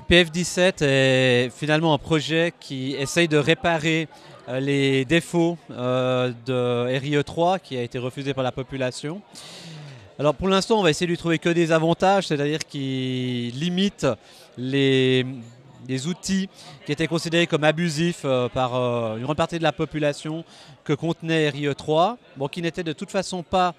PF17 est finalement un projet qui essaye de réparer les défauts de RIE3 qui a été refusé par la population. Alors pour l'instant, on va essayer de lui trouver que des avantages, c'est-à-dire qu'il limite les, les outils qui étaient considérés comme abusifs par une grande partie de la population que contenait RIE3, bon, qui n'étaient de toute façon pas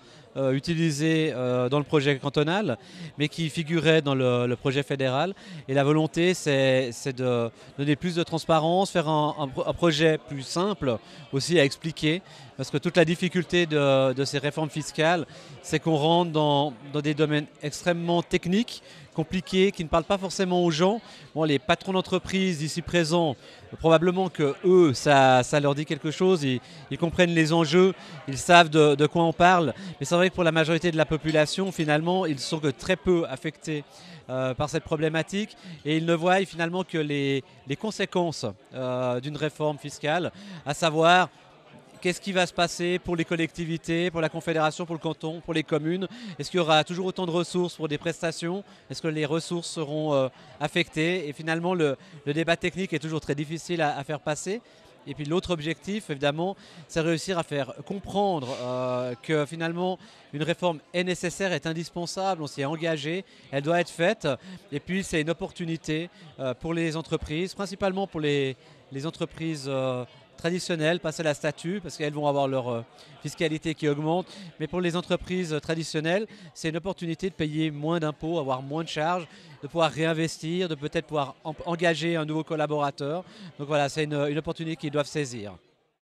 utilisés dans le projet cantonal, mais qui figuraient dans le projet fédéral. Et la volonté, c'est de donner plus de transparence, faire un projet plus simple aussi à expliquer, parce que toute la difficulté de ces réformes fiscales, c'est qu'on rentre dans des domaines extrêmement techniques, compliqués, qui ne parlent pas forcément aux gens. Bon, les patrons d'entreprise ici présents, probablement que eux, ça leur dit quelque chose, ils comprennent les enjeux, ils savent de quoi on parle. Mais c'est vrai que pour la majorité de la population, finalement, ils ne sont que très peu affectés par cette problématique et ils ne voient finalement que les conséquences d'une réforme fiscale, à savoir qu'est-ce qui va se passer pour les collectivités, pour la Confédération, pour le canton, pour les communes? Est-ce qu'il y aura toujours autant de ressources pour des prestations? Est-ce que les ressources seront affectées? Et finalement, le débat technique est toujours très difficile à faire passer. Et puis l'autre objectif, évidemment, c'est réussir à faire comprendre que finalement, une réforme est nécessaire, est indispensable, on s'y est engagé, elle doit être faite. Et puis c'est une opportunité pour les entreprises, principalement pour les entreprises traditionnelles, passer à la statut, parce qu'elles vont avoir leur fiscalité qui augmente. Mais pour les entreprises traditionnelles, c'est une opportunité de payer moins d'impôts, avoir moins de charges, de pouvoir réinvestir, de peut-être pouvoir engager un nouveau collaborateur. Donc voilà, c'est une opportunité qu'ils doivent saisir.